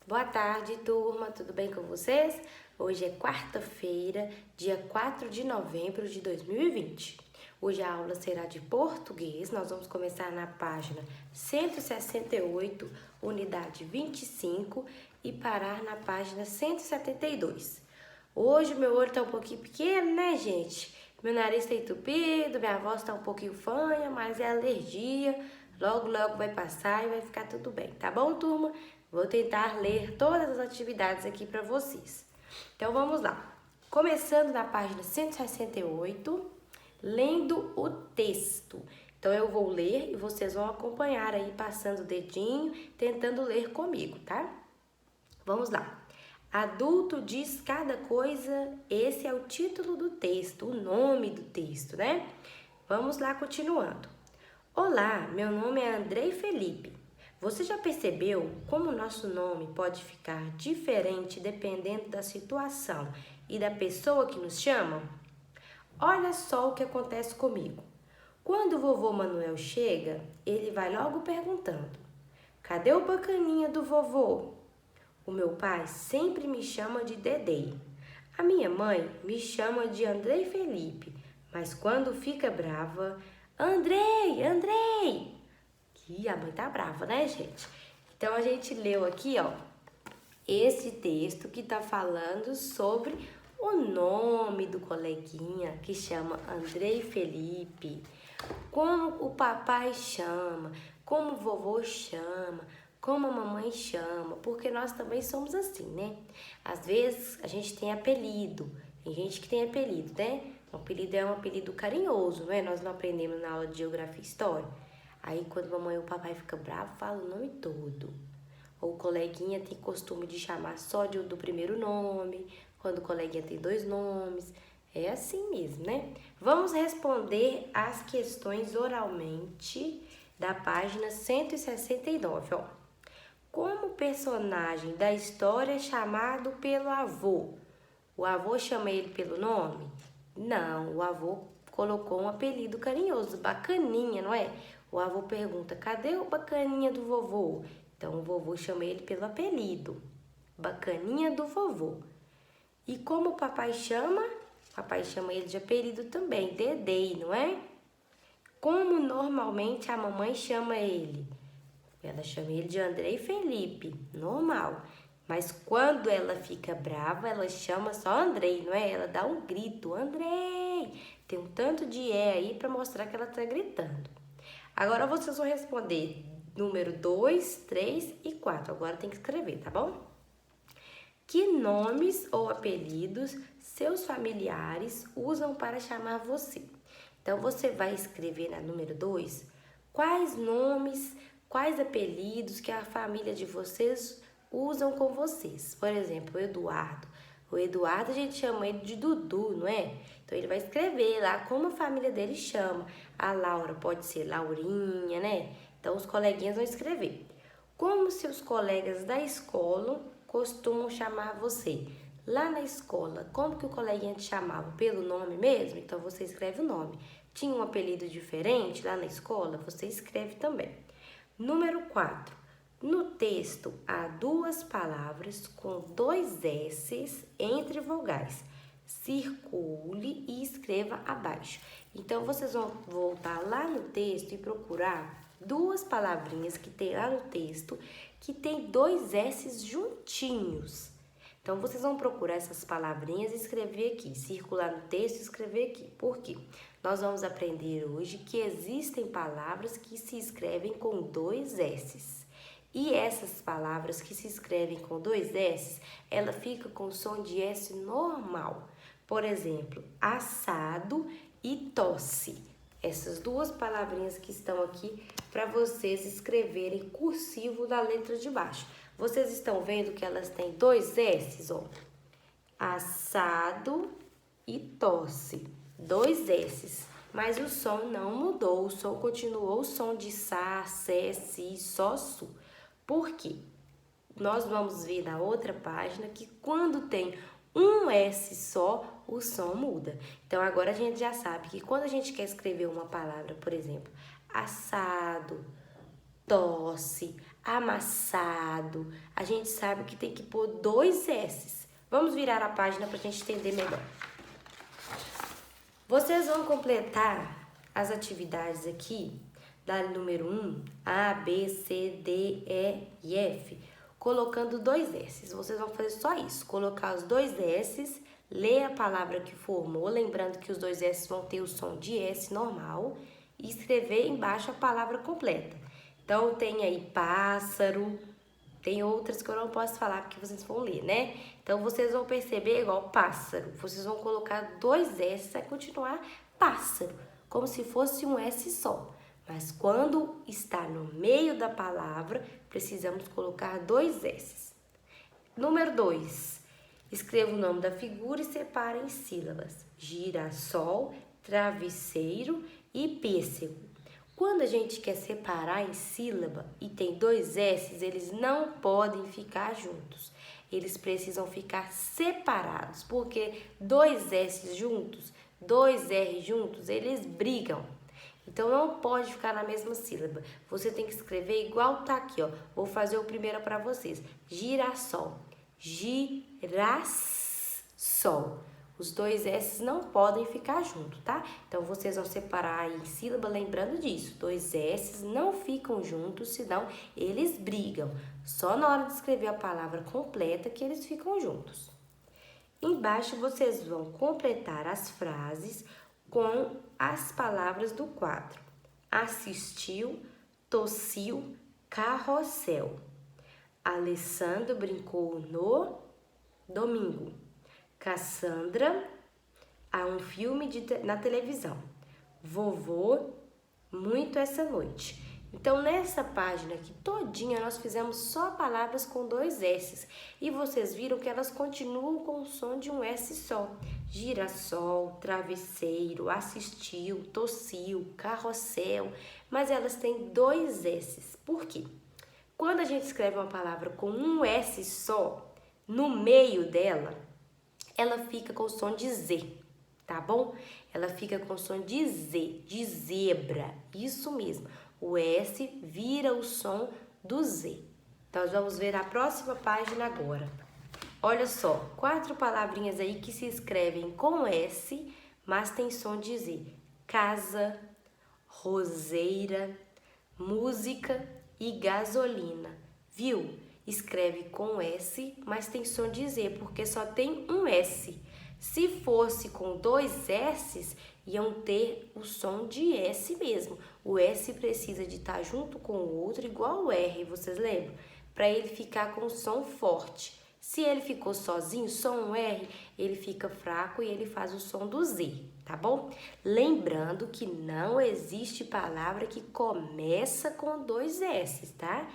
Boa tarde, turma, tudo bem com vocês? Hoje é quarta-feira, dia 4 de novembro de 2020. Hoje a aula será de português, nós vamos começar na página 168, unidade 25 e parar na página 172. Hoje meu olho tá um pouquinho pequeno, né, gente? Meu nariz tá entupido, minha voz tá um pouquinho fanha, mas é alergia. Logo vai passar e vai ficar tudo bem, tá bom, turma? Vou tentar ler todas as atividades aqui para vocês. Então, vamos lá. Começando na página 168, lendo o texto. Então, eu vou ler e vocês vão acompanhar aí, passando o dedinho, tentando ler comigo, tá? Vamos lá. Adulto diz cada coisa, esse é o título do texto, o nome do texto, né? Vamos lá, continuando. Olá, meu nome é Andrei Felipe. Você já percebeu como o nosso nome pode ficar diferente dependendo da situação e da pessoa que nos chama? Olha só o que acontece comigo. Quando o vovô Manuel chega, ele vai logo perguntando: cadê o bacaninha do vovô? O meu pai sempre me chama de Dedei. A minha mãe me chama de Andrei Felipe, mas quando fica brava, Andrei! Que a mãe tá brava, né, gente? Então, a gente leu aqui, ó, esse texto que tá falando sobre o nome do coleguinha que chama Andrei Felipe, como o papai chama, como o vovô chama, como a mamãe chama, porque nós também somos assim, né? Às vezes a gente tem apelido, tem gente que tem apelido, né? O apelido é um apelido carinhoso, não é? Nós não aprendemos na aula de geografia e história. Aí quando a mamãe ou o papai fica bravo, fala o nome todo. Ou o coleguinha tem costume de chamar só do primeiro nome, quando o coleguinha tem dois nomes. É assim mesmo, né? Vamos responder as questões oralmente da página 169, ó. Como o personagem da história é chamado pelo avô? O avô chama ele pelo nome? Não, o avô colocou um apelido carinhoso, bacaninha, não é? O avô pergunta, cadê o bacaninha do vovô? Então, o vovô chama ele pelo apelido, bacaninha do vovô. E como o papai chama? O papai chama ele de apelido também, Dedei, não é? Como normalmente a mamãe chama ele? Ela chama ele de Andrei Felipe, normal. Mas quando ela fica brava, ela chama só Andrei, não é? Ela dá um grito, Andrei! Tem um tanto de aí para mostrar que ela tá gritando. Agora vocês vão responder número 2, 3 e 4. Agora tem que escrever, tá bom? Que nomes ou apelidos seus familiares usam para chamar você? Então, você vai escrever na número 2 quais nomes, quais apelidos que a família de vocês usam com vocês. Por exemplo, o Eduardo. O Eduardo a gente chama ele de Dudu, não é? Então, ele vai escrever lá como a família dele chama. A Laura pode ser Laurinha, né? Então, os coleguinhas vão escrever. Como seus colegas da escola costumam chamar você? Lá na escola, como que o coleguinha te chamava? Pelo nome mesmo? Então, você escreve o nome. Tinha um apelido diferente lá na escola? Você escreve também. Número 4. No texto, há duas palavras com dois S's entre vogais. Circule e escreva abaixo. Então, vocês vão voltar lá no texto e procurar duas palavrinhas que tem lá no texto que tem dois S's juntinhos. Então, vocês vão procurar essas palavrinhas e escrever aqui, circular no texto e escrever aqui. Por quê? Nós vamos aprender hoje que existem palavras que se escrevem com dois S's. E essas palavras que se escrevem com dois S's, ela fica com som de S normal. Por exemplo, assado e tosse. Essas duas palavrinhas que estão aqui para vocês escreverem cursivo da letra de baixo. Vocês estão vendo que elas têm dois S's, ó. Assado e tosse. Dois S's. Mas o som não mudou. O som continuou o som de sa, sé, si, só, su. Por quê? Nós vamos ver na outra página que quando tem um S só, o som muda. Então, agora a gente já sabe que quando a gente quer escrever uma palavra, por exemplo, assado, tosse, amassado, a gente sabe que tem que pôr 2 S's. Vamos virar a página para a gente entender melhor. Vocês vão completar as atividades aqui, da número 1, A, B, C, D, E e F, colocando 2 S's. Vocês vão fazer só isso, colocar os 2 S's, ler a palavra que formou, lembrando que os 2 S's vão ter o som de S normal, e escrever embaixo a palavra completa. Então, tem aí pássaro, tem outras que eu não posso falar porque vocês vão ler, né? Então, vocês vão perceber igual pássaro. Vocês vão colocar 2 S, vai continuar pássaro, como se fosse um S só. Mas quando está no meio da palavra, precisamos colocar 2 S. Número 2. Escreva o nome da figura e separe em sílabas. Girassol, travesseiro e pêssego. Quando a gente quer separar em sílaba e tem 2 S's, eles não podem ficar juntos. Eles precisam ficar separados, porque 2 S's juntos, 2 R juntos, eles brigam. Então, não pode ficar na mesma sílaba. Você tem que escrever igual tá aqui, ó. Vou fazer o primeiro para vocês. Girassol. Girassol. Os 2 S não podem ficar juntos, tá? Então, vocês vão separar aí em sílaba, lembrando disso. 2 S não ficam juntos, senão eles brigam. Só na hora de escrever a palavra completa que eles ficam juntos. Embaixo, vocês vão completar as frases com as palavras do quadro. Assistiu, tossiu, carrossel. Alessandro brincou no domingo. Cassandra, há um filme na televisão. Vovô, muito essa noite. Então, nessa página aqui todinha, nós fizemos só palavras com 2 S's. E vocês viram que elas continuam com o som de um S só. Girassol, travesseiro, assistiu, tossiu, carrossel. Mas elas têm 2 S's. Por quê? Quando a gente escreve uma palavra com um S só, no meio dela, ela fica com o som de Z, tá bom? Ela fica com o som de Z, de zebra, isso mesmo. O S vira o som do Z. Então, nós vamos ver a próxima página agora. Olha só, 4 palavrinhas aí que se escrevem com S, mas tem som de Z. Casa, roseira, música e gasolina, viu? Escreve com S, mas tem som de Z, porque só tem um S. Se fosse com 2 S's, iam ter o som de S mesmo. O S precisa de estar junto com o outro, igual o R, vocês lembram? Para ele ficar com o som forte. Se ele ficou sozinho, só um R, ele fica fraco e ele faz o som do Z, tá bom? Lembrando que não existe palavra que começa com 2 S's, tá?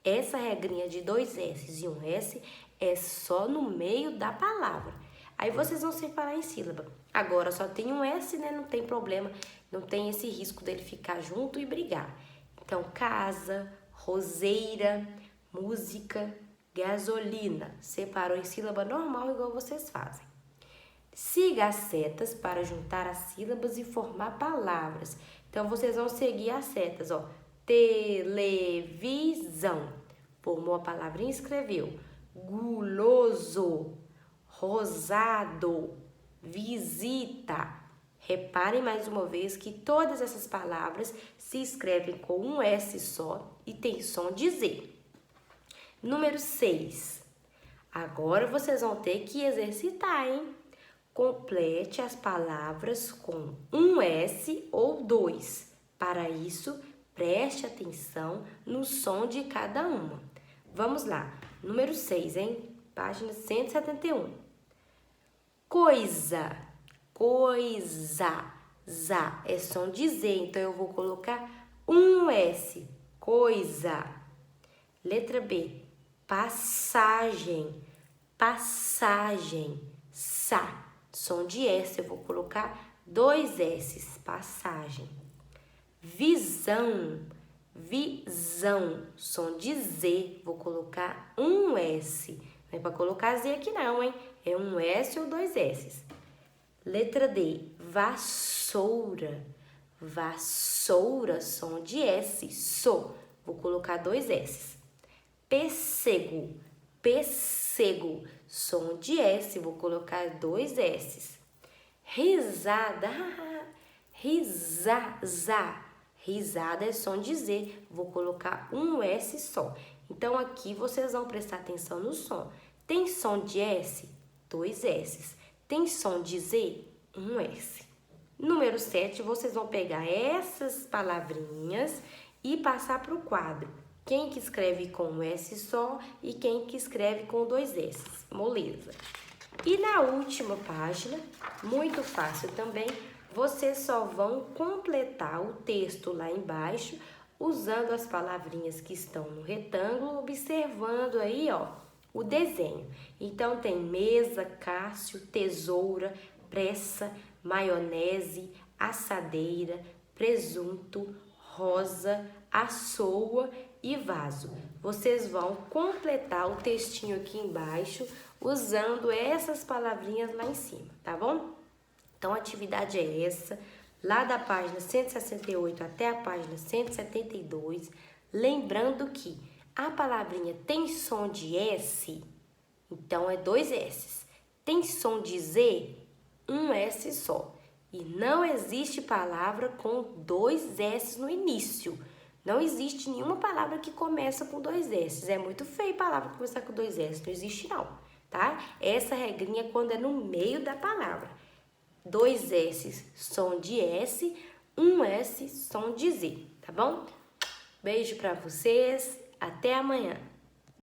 Essa regrinha de 2 S's e um S é só no meio da palavra. Aí vocês vão separar em sílaba. Agora só tem um S, né? Não tem problema, não tem esse risco dele ficar junto e brigar. Então, casa, roseira, música, gasolina. Separou em sílaba normal, igual vocês fazem. Siga as setas para juntar as sílabas e formar palavras. Então, vocês vão seguir as setas, ó. Televisão. Formou a palavrinha e escreveu. Guloso. Rosado. Visita. Reparem mais uma vez que todas essas palavras se escrevem com um S só e tem som de Z. Número 6. Agora vocês vão ter que exercitar, hein? Complete as palavras com um S ou 2. Para isso, preste atenção no som de cada uma. Vamos lá. Número 6, hein? Página 171. Coisa. Coisa. Za é som de Z, então eu vou colocar um S. Coisa. Letra B. Passagem. Passagem. Sa. Som de S, eu vou colocar 2 S's. Passagem. Visão. Visão. Som de Z, vou colocar um S. Não é para colocar Z aqui não, hein? É um S ou 2 S's. Letra D. Vassoura. Vassoura, som de S. So. Vou colocar 2 S's. Pêssego, pêssego. Som de S, vou colocar 2 S's. Risada, risada. Risada é som de Z, vou colocar um S só. Então, aqui vocês vão prestar atenção no som. Tem som de S? 2 S's. Tem som de Z? Um S. Número 7, vocês vão pegar essas palavrinhas e passar para o quadro. Quem que escreve com um S só e quem que escreve com 2 S. Moleza. E na última página, muito fácil também, vocês só vão completar o texto lá embaixo, usando as palavrinhas que estão no retângulo, observando aí, ó, o desenho. Então, tem mesa, Cássio, tesoura, pressa, maionese, assadeira, presunto, rosa, açoua e vaso. Vocês vão completar o textinho aqui embaixo usando essas palavrinhas lá em cima, tá bom? Então, a atividade é essa, lá da página 168 até a página 172. Lembrando que a palavrinha tem som de S, então é 2 S's. Tem som de Z, um S só. E não existe palavra com 2 S's no início. Não existe nenhuma palavra que começa com 2 S's. É muito feio a palavra começar com 2 S's. Não existe não, tá? Essa regrinha é quando é no meio da palavra. 2 S's, som de S, um S, som de Z, tá bom? Beijo pra vocês, até amanhã.